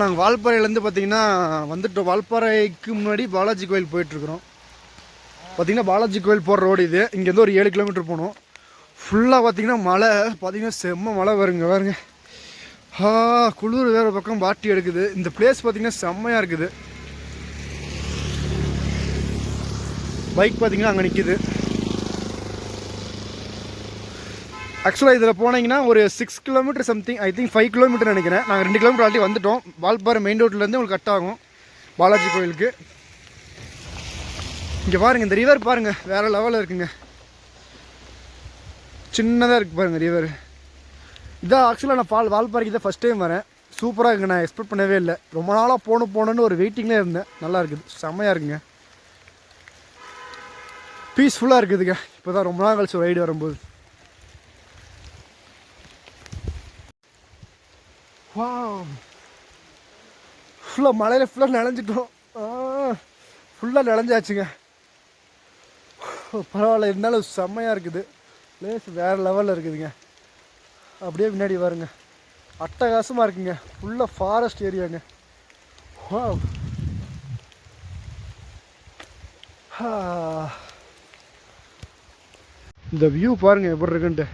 நாங்கள் வால்பாறையிலேருந்து பார்த்தீங்கன்னா வந்துட்டோம். வால்பாறைக்கு முன்னாடி பாலாஜி கோயில் போயிட்டுருக்குறோம். பார்த்தீங்கன்னா பாலாஜி கோயில் போகிற ரோடு இது. இங்கேருந்து ஒரு 7 கிலோமீட்டர் போகணும். ஃபுல்லாக பார்த்தீங்கன்னா மழை, பார்த்தீங்கன்னா செம்ம மழை வருங்க. குளிர் வேறு பக்கம் பாட்டி எடுக்குது. இந்த பிளேஸ் பார்த்தீங்கன்னா செம்மையாக இருக்குது. பைக் பார்த்தீங்கன்னா அங்கே நிற்கிது. ஆக்சுவலாக இதில் போனீங்கன்னா ஒரு 6 kilometre something, I think 5 kilometre நினைக்கிறேன். நாங்கள் 2 கிலோமீட்டர் ஆல்ரெடி வந்துட்டோம். வால்பாறை மெயின் ரோட்லேருந்து உங்களுக்கு கட் ஆகும் பாலாஜி கோயிலுக்கு. இங்கே பாருங்கள், இந்த ரிவர் பாருங்கள், வேறு லெவலில் இருக்குங்க. சின்னதாக இருக்குது பாருங்கள் ரிவர். இதான் ஆக்சுவலாக நான் வால்பாறைக்கு தான் ஃபஸ்ட் டைம் வரேன். சூப்பராக இருக்குங்க. நான் எக்ஸ்பெக்ட் பண்ணவே இல்லை. ரொம்ப நாளாக போகணுன்னு ஒரு வெயிட்டிங்லேயே இருந்தேன். நல்லா இருக்குது, செம்மையாக இருக்குங்க. பீஸ்ஃபுல்லாக இருக்குதுங்க. இப்போ தான் ரொம்ப நாள் கழிச்சு ரைடு வரும்போது. ஃபுல்லாக மழையில் ஃபுல்லாக நனைஞ்சிட்டோம். ஃபுல்லாக நனைஞ்சாச்சுங்க. பரவாயில்ல, இருந்தாலும் செம்மையாக இருக்குது. பிளேஸ் வேறு லெவலில் இருக்குதுங்க. அப்படியே முன்னாடி பாருங்க, அட்டகாசமாக இருக்குங்க. ஃபுல்லாக ஃபாரஸ்ட் ஏரியாங்க. இந்த வியூ பாருங்க எப்படி இருக்குன்ட்டு.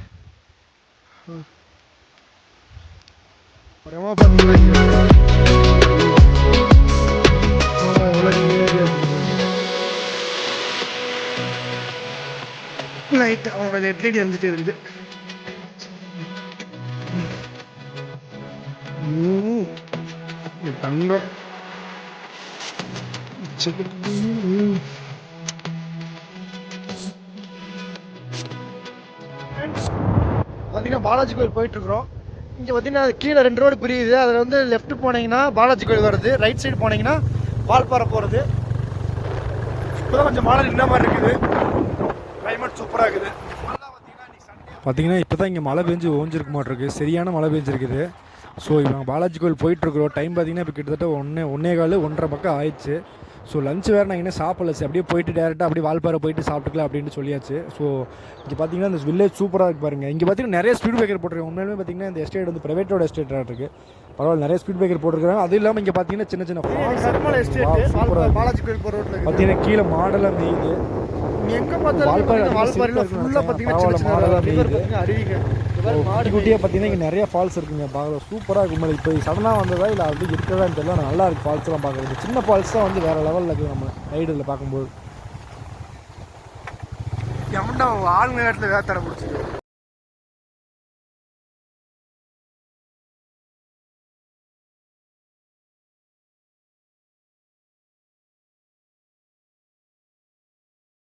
லைட் அவங்க நெட்லடி வந்துட்டு இருக்குது. தங்கம் பார்த்தீங்கன்னா பாலாஜி கோயில் போயிட்டுருக்குறோம். இங்கே பார்த்தீங்கன்னா கீழே 2 ரோடு பிரியுது. அதில் வந்து லெஃப்ட் போனீங்கன்னா பாலாஜி கோயில் வருது, ரைட் சைடு போனீங்கன்னா வால்பாறை போகிறது. இப்போ கொஞ்சம் மழை நின்ன மாதிரி இருக்குது. கிளைமேட் சூப்பராக இருக்குது. பார்த்தீங்கன்னா இப்போ தான் இங்கே மழை பெஞ்சு ஓஞ்சிருக்க மாட்டிருக்கு. சரியான மழை பெஞ்சிருக்குது. ஸோ இவங்க பாலாஜி கோயில் போயிட்டுருக்குறோம். டைம் பார்த்தீங்கன்னா இப்போ கிட்டத்தட்ட 1:15 பக்கம் ஆயிடுச்சு. ஸோ லஞ்ச் வேறு நான் இன்னும் சாப்பிடல. அப்படியே போயிட்டு டேரெக்டாக அப்படியே வால்பாறை போயிட்டு சாப்பிட்டுக்கலாம் அப்படின்னு சொல்லியாச்சு. ஸோ இங்கே பார்த்தீங்கன்னா இந்த வில்லேஜ் சூப்பராக இருக்கு பாருங்கள். இங்கே பார்த்தீங்கன்னா நிறைய ஸ்பீட் பிரேக்கர் போட்டிருக்காங்க. உண்மையிலுமே பார்த்தீங்கன்னா இந்த எஸ்டேட் வந்து ப்ரைவேட்டோட எஸ்டேட்டாக இருக்குது. பரவாயில்ல, நிறைய ஸ்பீட் பிரேக்கர் போட்டிருக்காங்க. அது இல்லாமல் இங்கே பார்த்தீங்கன்னா சின்ன சின்ன பாலாஜி கோயில் போகிற ரோட்டில் பார்த்தீங்கன்னா கீழே மாடலாக மேயுது. எங்கே பார்த்தாலும் வால்பாறையில் ஃபுல்லாக பார்த்தீங்கன்னா மாடலாக மேயுது. குட்டி குட்டியாக பார்த்தீங்கன்னா இங்கே நிறைய ஃபால்ஸ் இருக்குங்க. பார்க்க சூப்பராக இருக்கும். மாதிரி இப்போ சடனாக வந்ததா இல்லை அப்படி இருக்கிறதான்னு தெரியல. நல்லா இருக்குது ஃபால்ஸ்லாம் பார்க்குறது. சின்ன ஃபால்ஸ் தான் வந்து வேறு லெவலில் இருக்குது நம்ம ரைடில் பார்க்கும்போது. எவன்டா ஆளுங்க நேரத்தில் வேத்தடை பிடிச்சி.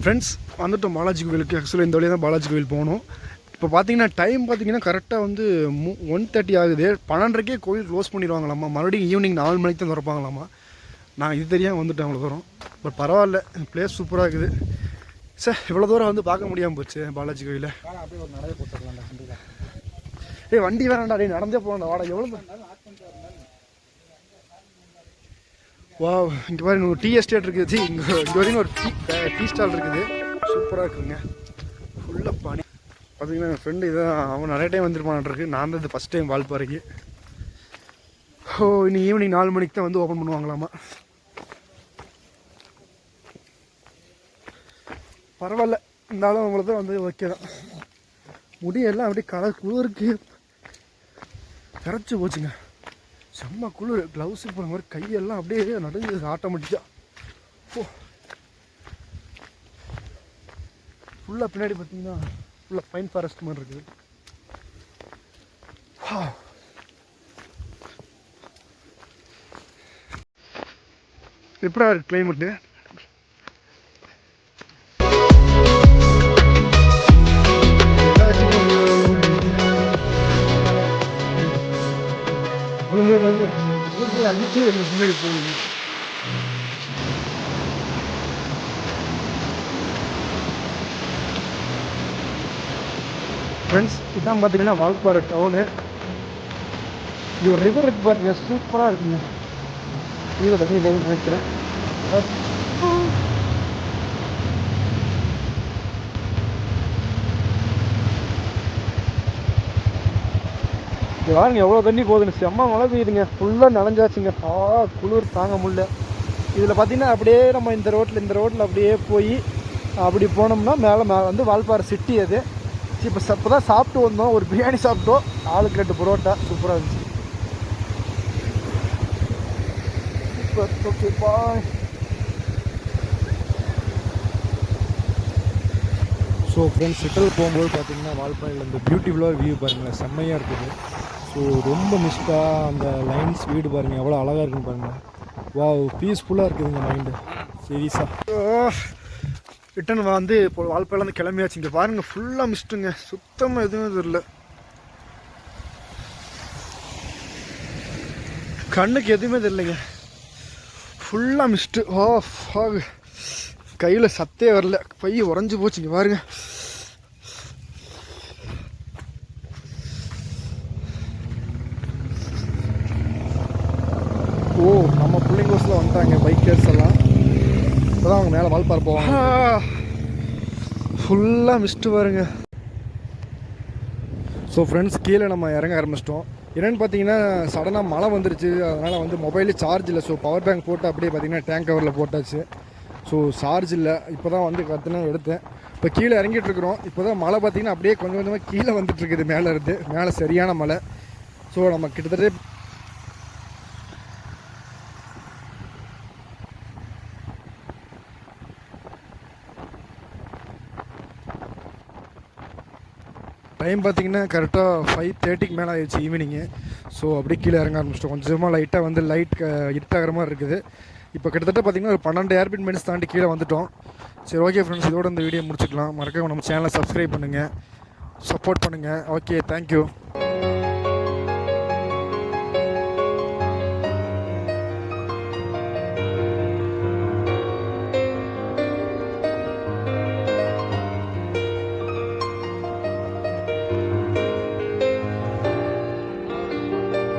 ஃப்ரெண்ட்ஸ் வந்துட்டோம் பாலாஜி கோயிலுக்கு. ஆக்சுவலாக இந்த வழியாக தான் பாலாஜி கோயில் போகணும். இப்போ பார்த்தீங்கன்னா டைம் பார்த்தீங்கன்னா கரெக்டாக வந்து 1:30 ஆகுது. 12:30க்கே கோயில் க்ளோஸ் பண்ணிடுவாங்களாம்மா. மறுபடியும் ஈவினிங் 4 மணிக்கு தான் திறப்பாங்களாம்மா. நான் இது தெரியாமல் வந்துட்டேன் அவ்வளோ தூரம். பட் பரவாயில்ல, பிளேஸ் சூப்பராக இருக்குது. சார் இவ்வளோ தூரம் வந்து பார்க்க முடியாமல் போச்சு பாலாஜி கோயிலை. வண்டி வேணாண்டா, நீ நடந்தே போகணும். வாடகை எவ்வளோ? வா, இங்கே பாருங்க ஒரு டீ எஸ்டேட் இருக்குது. இங்கே வரைக்கும் ஒரு டீ ஸ்டால் இருக்குது. சூப்பராக இருக்குதுங்க. ஃபுல்லாக பனி. பார்த்தீங்கன்னா என் ஃப்ரெண்டு இதான், அவன் நிறைய டைம் வந்துருப்பான்ருக்கு. நான் தான் இது ஃபஸ்ட் டைம் வால்பாறைக்கு. இன்னும் ஈவினிங் 4 மணிக்கு தான் வந்து ஓப்பன் பண்ணுவாங்களாமா. பரவாயில்ல, இருந்தாலும் அவங்கள தான் வந்து ஓகே தான். முடியெல்லாம் அப்படியே குளிருக்கு கரைச்சி போச்சுங்க. செம்ம குளிர். க்ளவுஸு போகிற மாதிரி கையெல்லாம் அப்படியே நடுங்குது ஆட்டோமேட்டிக்காக. ஃபுல்லாக பின்னாடி பார்த்தீங்கன்னா ஃபுல்லாக பைன் ஃபாரஸ்ட் மாதிரி இருக்குது. எப்படா இருக்குது கிளைமேட்டு? அடிச்சு முன்னாடி போகுது. ஃப்ரெண்ட்ஸ் இதான் பார்த்தீங்கன்னா வால்பாறை டவுனு. இது ஒரு ரிவர் இருக்கு பாருங்க, சூப்பராக இருக்குங்க. இது தண்ணி நினைக்கிறேன். பாருங்க எவ்வளோ தண்ணி போகுதுன்னு, செம்ம மழை பெய்யுதுங்க, ஃபுல்லாக நனைஞ்சாச்சுங்க. குளிர் தாங்க முடியல. இதில் பார்த்தீங்கன்னா அப்படியே நம்ம இந்த ரோட்டில் அப்படியே போய் அப்படி போனோம்னா மேலே வந்து வால்பாறை சிட்டி. அது இப்போ தான் சாப்பிட்டு வந்தோம், ஒரு பிரியாணி சாப்பிட்டோம், ஆளுக்கு 2 புரோட்டா, சூப்பராக இருந்துச்சு. Okay bye. So friends, retail போகும்போது பார்த்தீங்கன்னா வால்பாறையில் இந்த பியூட்டிஃபுல்லாக வியூ பாருங்கள், செம்மையாக இருக்குது. ஸோ ரொம்ப மிஸ்டாக அந்த லைன்ஸ் வீடு பாருங்கள் எவ்வளோ அழகாக இருக்குன்னு பாருங்கள். வா, பீஸ்ஃபுல்லாக இருக்குதுங்க மைண்டு, சீரியஸாக. ரிட்டன் வந்து இப்போ வால்பாறையிலேருந்து கிளம்பியாச்சு. இங்கே பாருங்கள் ஃபுல்லாக மிஸ்ட்டுங்க, சுத்தமாக எதுவும் தெரியல, கண்ணுக்கு எதுவுமே தெரியலைங்க, ஃபுல்லாக மிஸ்ட்டு. கையில் சத்தே வரல, பை உறைஞ்சி போச்சுங்க பாருங்க. நம்ம பிள்ளைங்கோஸில் வந்துட்டாங்க பைக்கர்ஸ் எல்லாம், இப்போதான் அவங்க மேலே வால்பாறை போவாங்க. ஃபுல்லாக மிஸ்ட்டு பாருங்க. ஸோ ஃப்ரெண்ட்ஸ், கீழே நம்ம இறங்க ஆரம்பிச்சிட்டோம். என்னென்னு பார்த்தீங்கன்னா சடனாக மழை வந்துருச்சு, அதனால் வந்து மொபைலே சார்ஜ் இல்லை. ஸோ பவர் பேங்க் போட்டு அப்படியே பார்த்தீங்கன்னா டேங்க் கவரில் போட்டாச்சு. ஸோ சார்ஜ் இல்லை, இப்போ தான் வந்து எடுத்தேன். இப்போ கீழே இறங்கிட்டுருக்குறோம். இப்போ தான் மழை பார்த்திங்கன்னா அப்படியே கொஞ்சம் கொஞ்சமாக கீழே வந்துட்டுருக்குது மேலே சரியான மழை. ஸோ நம்ம கிட்டத்தட்ட டைம் பார்த்திங்கன்னா கரெக்டாக 5:30க்கு மேலே ஆயிடுச்சு ஈவினிங்கு. ஸோ அப்படியே கீழே இறங்க ஆரம்பிச்சிட்டோம். கொஞ்சமாக லைட்டாக வந்து இருட்டாகிற மாதிரி இருக்குது. இப்போ கிட்டத்தட்ட பார்த்திங்கன்னா ஒரு 12 ஏர்பின் மினிட்ஸ் தாண்டி கீழே வந்துட்டோம். சரி, ஓகே ஃப்ரெண்ட்ஸ், இதோட இந்த வீடியோ முடிச்சுக்கலாம். மறக்காம நம்ம சேனலை சப்ஸ்கிரைப் பண்ணுங்கள், சப்போர்ட் பண்ணுங்கள். Okay, thank you.